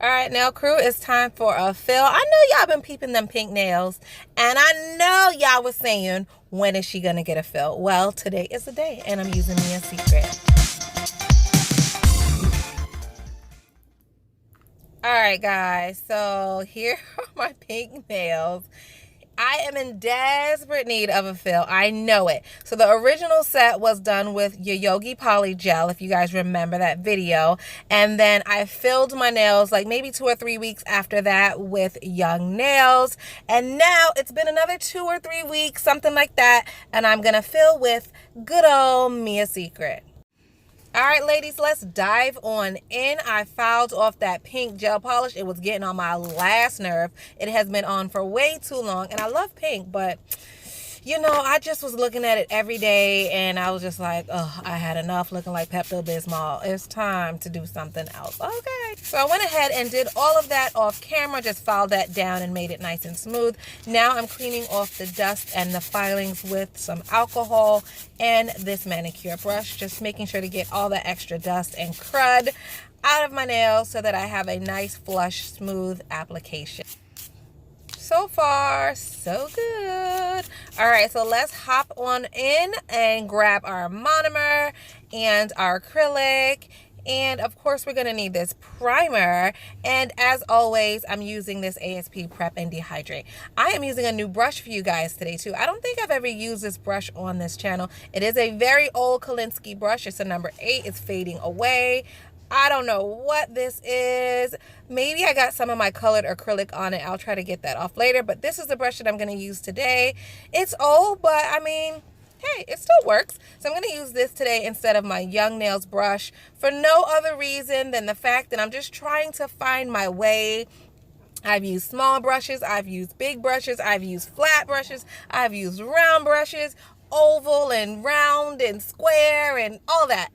All right, nail crew, it's time for a fill. I know y'all been peeping them pink nails, and I know y'all was saying, when is she gonna get a fill? Well, today is the day, and I'm using Mia Secret. All right, guys, so here are my pink nails. I am in desperate need of a fill. I know it. So the original set was done with Yayoge polygel, if you guys remember that video. And then I filled my nails like maybe 2 or 3 weeks after that with Young Nails. And now it's been another 2 or 3 weeks, something like that. And I'm going to fill with good old Mia Secret. All right, ladies, let's dive on in. I filed off that pink gel polish. It was getting on my last nerve. It has been on for way too long, and I love pink, but you know, I just was looking at it every day, and I was just like, oh, I had enough looking like Pepto-Bismol. It's time to do something else. Okay. So I went ahead and did all of that off camera, just filed that down and made it nice and smooth. Now I'm cleaning off the dust and the filings with some alcohol and this manicure brush, just making sure to get all the extra dust and crud out of my nails so that I have a nice, flush, smooth application. So far, so good. All right, so let's hop on in and grab our monomer and our acrylic. And of course, we're gonna need this primer. And as always, I'm using this ASP Prep and Dehydrate. I am using a new brush for you guys today too. I don't think I've ever used this brush on this channel. It is a very old Kolinsky brush. It's a number 8, it's fading away. I don't know what this is. Maybe I got some of my colored acrylic on it. I'll try to get that off later. But this is the brush that I'm going to use today. It's old, but I mean, hey, it still works. So I'm going to use this today instead of my Young Nails brush for no other reason than the fact that I'm just trying to find my way. I've used small brushes. I've used big brushes. I've used flat brushes. I've used round brushes, oval and round and square and all that.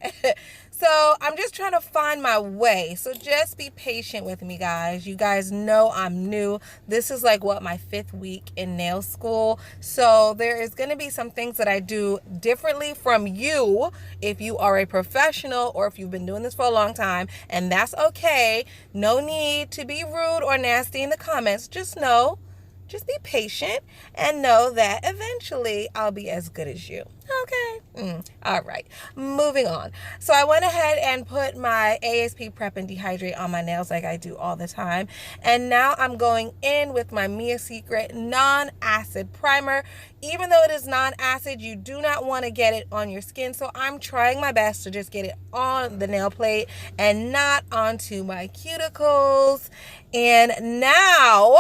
So I'm just trying to find my way. So just be patient with me, guys. You guys know I'm new. This is like what, my 5th week in nail school. So there is going to be some things that I do differently from you if you are a professional or if you've been doing this for a long time. And that's okay. No need to be rude or nasty in the comments. Just be patient and know that eventually I'll be as good as you. Okay. All right. Moving on. So I went ahead and put my ASP Prep and Dehydrate on my nails like I do all the time. And now I'm going in with my Mia Secret non-acid primer. Even though it is non-acid, you do not want to get it on your skin. So I'm trying my best to just get it on the nail plate and not onto my cuticles. And now,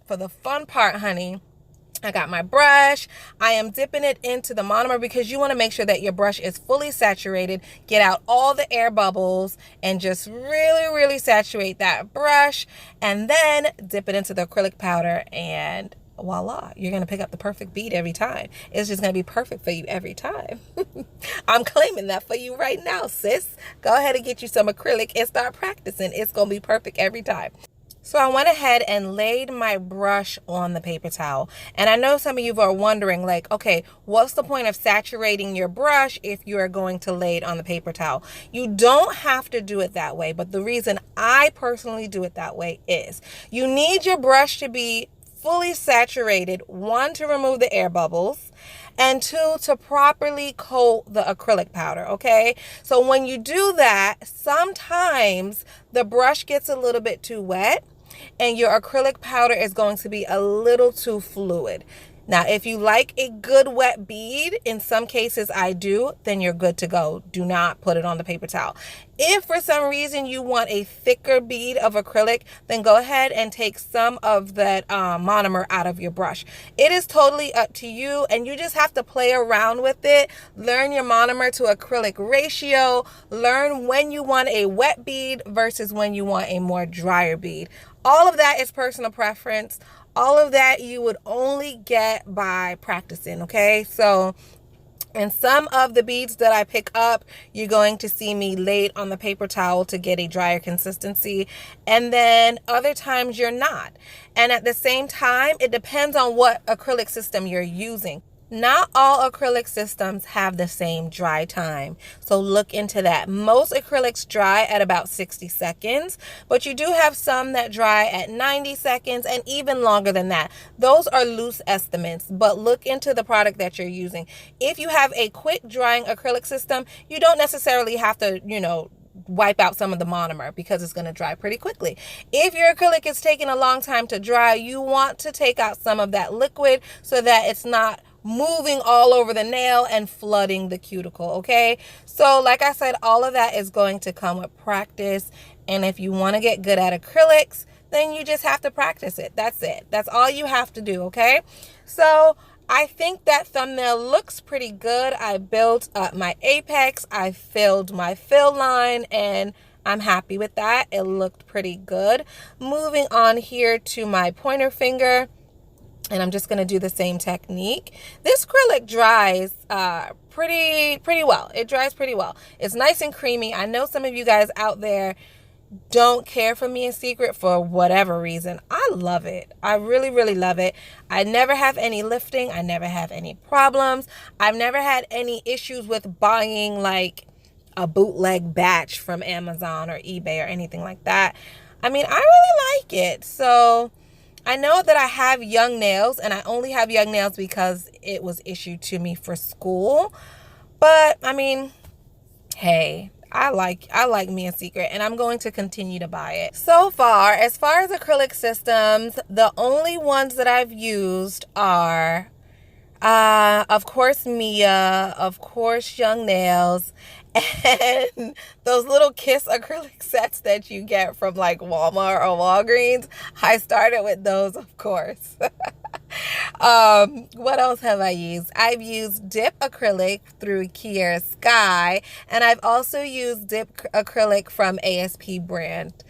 for the fun part, honey, I got my brush. I am dipping it into the monomer because you want to make sure that your brush is fully saturated. Get out all the air bubbles and just really, really saturate that brush. And then dip it into the acrylic powder and voila, you're going to pick up the perfect bead every time. It's just going to be perfect for you every time. I'm claiming that for you right now, sis. Go ahead and get you some acrylic and start practicing. It's going to be perfect every time. So I went ahead and laid my brush on the paper towel. And I know some of you are wondering, like, okay, what's the point of saturating your brush if you are going to lay it on the paper towel? You don't have to do it that way. But the reason I personally do it that way is you need your brush to be fully saturated, 1, to remove the air bubbles, and 2, to properly coat the acrylic powder, okay? So when you do that, sometimes the brush gets a little bit too wet and your acrylic powder is going to be a little too fluid. Now, if you like a good wet bead, in some cases I do, then you're good to go. Do not put it on the paper towel. If for some reason you want a thicker bead of acrylic, then go ahead and take some of that monomer out of your brush. It is totally up to you, and you just have to play around with it. Learn your monomer to acrylic ratio. Learn when you want a wet bead versus when you want a more drier bead. All of that is personal preference. All of that you would only get by practicing, okay? So in some of the beads that I pick up, you're going to see me laid on the paper towel to get a drier consistency. And then other times you're not. And at the same time, it depends on what acrylic system you're using. Not all acrylic systems have the same dry time, so look into that. Most acrylics dry at about 60 seconds, but you do have some that dry at 90 seconds and even longer than that. Those are loose estimates, but look into the product that you're using. If you have a quick drying acrylic system, you don't necessarily have to, wipe out some of the monomer because it's going to dry pretty quickly. If your acrylic is taking a long time to dry, you want to take out some of that liquid so that it's not moving all over the nail and flooding the cuticle, okay? So like I said, all of that is going to come with practice, and if you want to get good at acrylics, then you just have to practice it. That's it. That's all you have to do, okay? So I think that thumbnail looks pretty good. I built up my apex, I filled my fill line, and I'm happy with that. It looked pretty good. Moving on here to my pointer finger, and I'm just going to do the same technique. This acrylic dries pretty well. It dries pretty well. It's nice and creamy. I know some of you guys out there don't care for Mia Secret for whatever reason. I love it. I really, really love it. I never have any lifting. I never have any problems. I've never had any issues with buying like a bootleg batch from Amazon or eBay or anything like that. I mean, I really like it. So I know that I have young nails, and I only have young nails because it was issued to me for school. But I mean, hey, I like Mia Secret, and I'm going to continue to buy it. So far, as far as acrylic systems, the only ones that I've used are, of course, Mia, of course, Young Nails, and those little Kiss acrylic sets that you get from like Walmart or Walgreens. I started with those, of course. What else have I used? I've used dip acrylic through Kier Sky, and I've also used dip acrylic from ASP brand.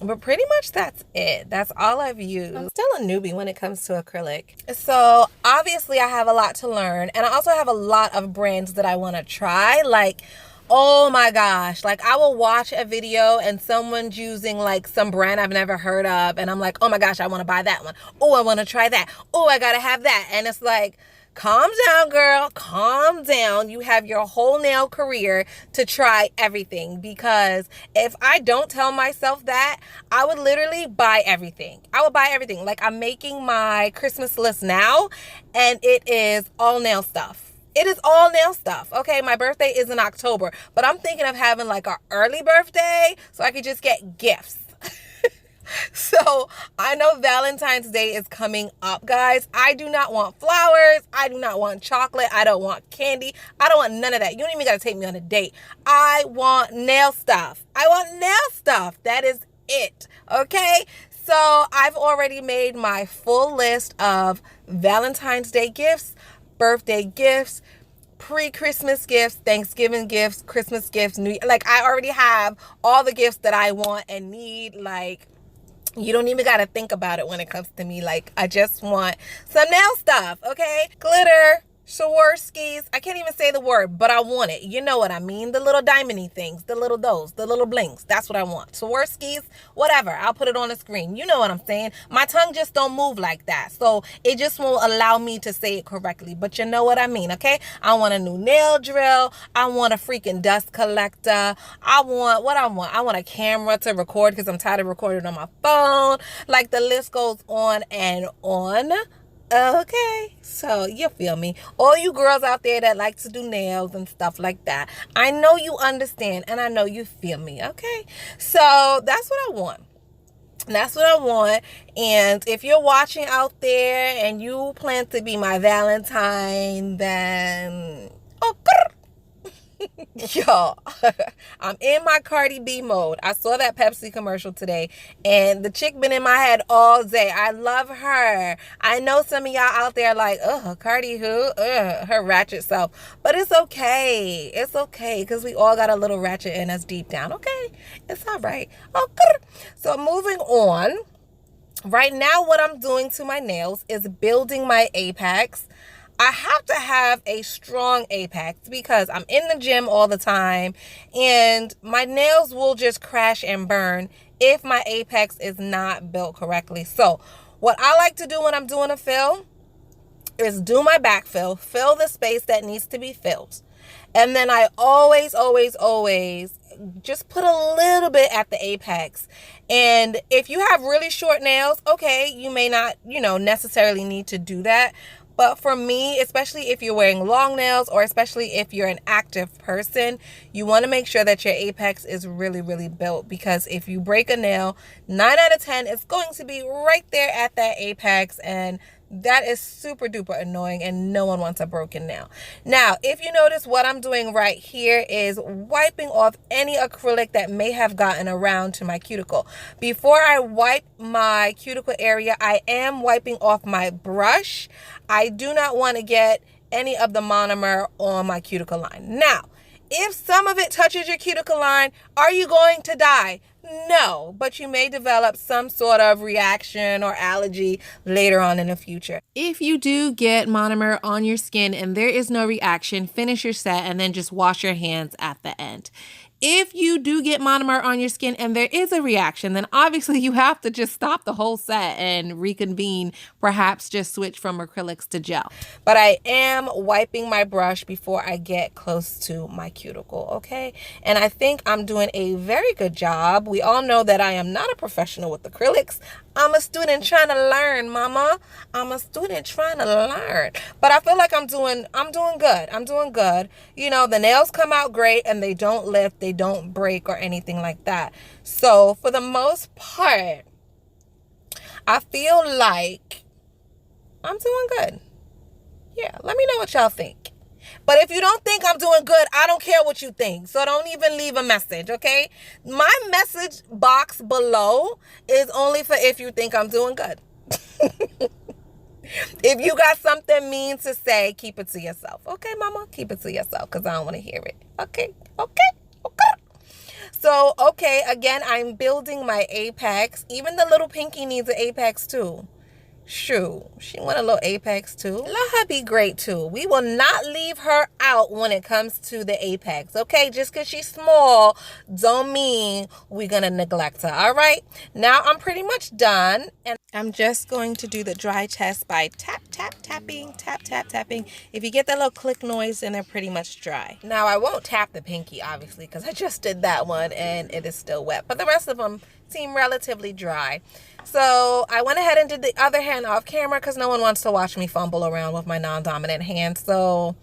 But pretty much that's it. That's all I've used. I'm still a newbie when it comes to acrylic. So obviously I have a lot to learn, and I also have a lot of brands that I want to try. Like, oh my gosh, like I will watch a video and someone's using like some brand I've never heard of, and I'm like, oh my gosh, I want to buy that one. Oh, I want to try that. Oh, I gotta have that. And it's like, calm down, girl, calm down. You have your whole nail career to try everything, because if I don't tell myself that, I would literally buy everything. I would buy everything. Like, I'm making my Christmas list now, and it is all nail stuff. It is all nail stuff. Okay, my birthday is in October, but I'm thinking of having like an early birthday so I could just get gifts. So I know Valentine's Day is coming up, guys. I do not want flowers. I do not want chocolate. I don't want candy. I don't want none of that. You don't even got to take me on a date. I want nail stuff. I want nail stuff. That is it. Okay. So I've already made my full list of Valentine's Day gifts, birthday gifts, pre-Christmas gifts, Thanksgiving gifts, Christmas gifts, New Year. Like, I already have all the gifts that I want and need. Like, you don't even got to think about it when it comes to me. Like, I just want some nail stuff, okay? Glitter, Swarovskis. I can't even say the word, but I want it. You know what I mean? The little diamondy things, the little blings. That's what I want. Swarovskis, whatever. I'll put it on the screen. You know what I'm saying? My tongue just don't move like that. So it just won't allow me to say it correctly. But you know what I mean, okay? I want a new nail drill. I want a freaking dust collector. I want a camera to record, because I'm tired of recording on my phone. Like, the list goes on and on. Okay, so you feel me? All you girls out there that like to do nails and stuff like that, I know you understand, and I know you feel me. Okay, so that's what I want. That's what I want. And if you're watching out there and you plan to be my Valentine, then y'all, I'm in my Cardi B mode. I saw that Pepsi commercial today, and the chick been in my head all day. I love her. I know some of y'all out there like, Cardi who? Her ratchet self. But it's okay. It's okay, because we all got a little ratchet in us deep down. Okay? It's all right. So moving on. Right now, what I'm doing to my nails is building my apex. I have to have a strong apex because I'm in the gym all the time, and my nails will just crash and burn if my apex is not built correctly. So what I like to do when I'm doing a fill, is do my backfill, fill the space that needs to be filled. And then I always just put a little bit at the apex. And if you have really short nails, okay, you may not, necessarily need to do that. But for me, especially if you're wearing long nails, or especially if you're an active person, you want to make sure that your apex is really, really built, because if you break a nail, 9 out of 10, it's going to be right there at that apex, and that is super duper annoying, and no one wants a broken nail. Now, if you notice, what I'm doing right here is wiping off any acrylic that may have gotten around to my cuticle. Before I wipe my cuticle area, I am wiping off my brush. I do not want to get any of the monomer on my cuticle line. Now, if some of it touches your cuticle line, are you going to die? No, but you may develop some sort of reaction or allergy later on in the future. If you do get monomer on your skin and there is no reaction, finish your set and then just wash your hands at the end. If you do get monomer on your skin and there is a reaction, then obviously you have to just stop the whole set and reconvene, perhaps just switch from acrylics to gel. But I am wiping my brush before I get close to my cuticle, okay? And I think I'm doing a very good job. We all know that I am not a professional with acrylics. I'm a student trying to learn, mama. I'm a student trying to learn. But I feel like I'm doing good. I'm doing good. The nails come out great and they don't lift, they don't break or anything like that. So for the most part, I feel like I'm doing good. Yeah, let me know what y'all think. But if you don't think I'm doing good, I don't care what you think. So don't even leave a message, okay? My message box below is only for if you think I'm doing good. If you got something mean to say, keep it to yourself. Okay, mama? Keep it to yourself, because I don't want to hear it. Okay? So, okay, again, I'm building my apex. Even the little pinky needs an apex too. Shoo, she want a little apex too. Let her be great too. We will not leave her out when it comes to the apex, okay? Just because she's small don't mean we're gonna neglect her. All right, now I'm pretty much done, and I'm just going to do the dry test by tapping. If you get that little click noise, then they're pretty much dry. Now I won't tap the pinky obviously, because I just did that one and it is still wet, but the rest of them seem relatively dry. So I went ahead and did the other hand off camera because no one wants to watch me fumble around with my non-dominant hand. So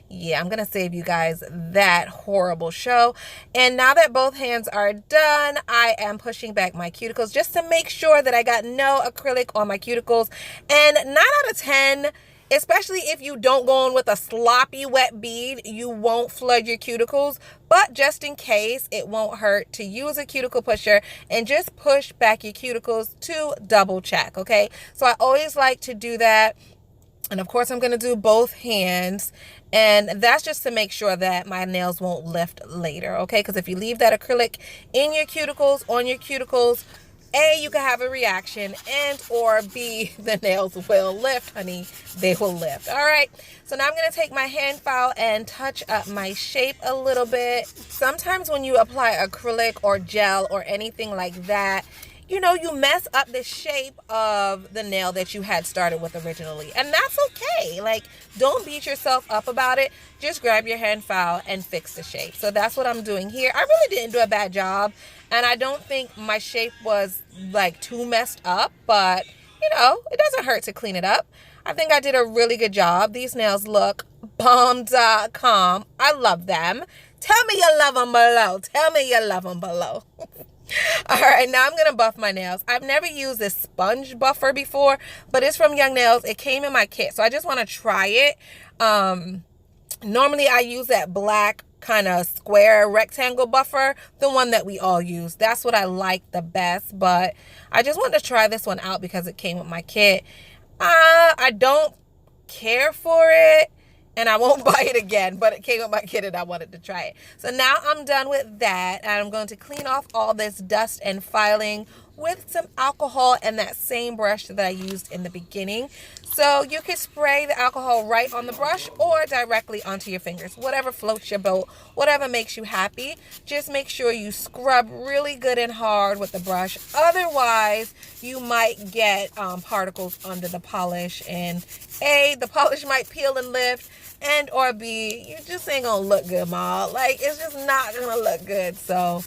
yeah, I'm going to save you guys that horrible show. And now that both hands are done, I am pushing back my cuticles just to make sure that I got no acrylic on my cuticles. And 9 out of 10, especially if you don't go in with a sloppy wet bead, you won't flood your cuticles. But just in case, it won't hurt to use a cuticle pusher and just push back your cuticles to double check, okay? So I always like to do that. And of course, I'm going to do both hands. And that's just to make sure that my nails won't lift later, okay? Because if you leave that acrylic in your cuticles, on your cuticles, A, you can have a reaction, and or B, the nails will lift, honey. They will lift. All right. So now I'm going to take my hand file and touch up my shape a little bit. Sometimes when you apply acrylic or gel or anything like that, you mess up the shape of the nail that you had started with originally. And that's okay. Like, don't beat yourself up about it. Just grab your hand file and fix the shape. So that's what I'm doing here. I really didn't do a bad job. And I don't think my shape was like too messed up, but it doesn't hurt to clean it up. I think I did a really good job. These nails look bomb.com. I love them. Tell me you love them below. Tell me you love them below. All right, now I'm going to buff my nails. I've never used this sponge buffer before, but it's from Young Nails. It came in my kit, so I just want to try it. Normally I use that black kind of square rectangle buffer, the one that we all use. That's what I like the best, but I just wanted to try this one out because it came with my kit. I don't care for it, and I won't buy it again, but it came with my kit and I wanted to try it. So now I'm done with that, and I'm going to clean off all this dust and filing with some alcohol and that same brush that I used in the beginning. So you can spray the alcohol right on the brush or directly onto your fingers, whatever floats your boat, whatever makes you happy. Just make sure you scrub really good and hard with the brush. Otherwise, you might get particles under the polish, and A, the polish might peel and lift, and or B, you just ain't gonna look good, ma. Like, it's just not gonna look good. So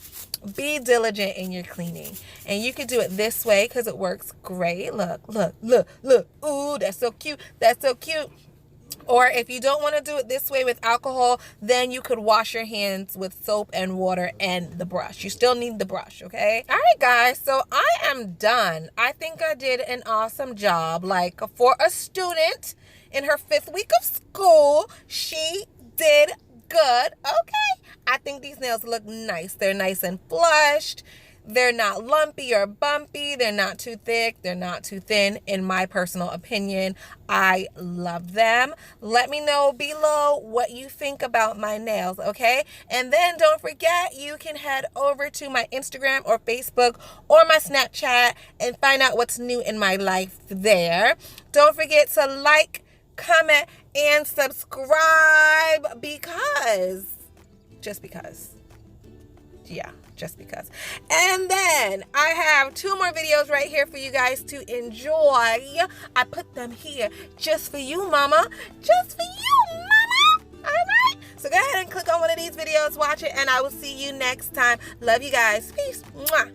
be diligent in your cleaning. And you can do it this way because it works great. Look, look, look, look. Ooh, that's so cute. That's so cute. Or if you don't want to do it this way with alcohol, then you could wash your hands with soap and water and the brush. You still need the brush, okay? All right, guys, so I am done. I think I did an awesome job. Like, for a student in her 5th week of school, she did good. Okay, I think these nails look nice. They're nice and flushed. They're not lumpy or bumpy. They're not too thick. They're not too thin. In my personal opinion, I love them. Let me know below what you think about my nails, okay? And then don't forget, you can head over to my Instagram or Facebook or my Snapchat and find out what's new in my life there. Don't forget to like, comment, and subscribe just because. Yeah, just because. And then I have 2 more videos right here for you guys to enjoy. I put them here just for you, mama. Just for you, mama. All right. So go ahead and click on one of these videos, watch it, and I will see you next time. Love you guys. Peace. Mwah.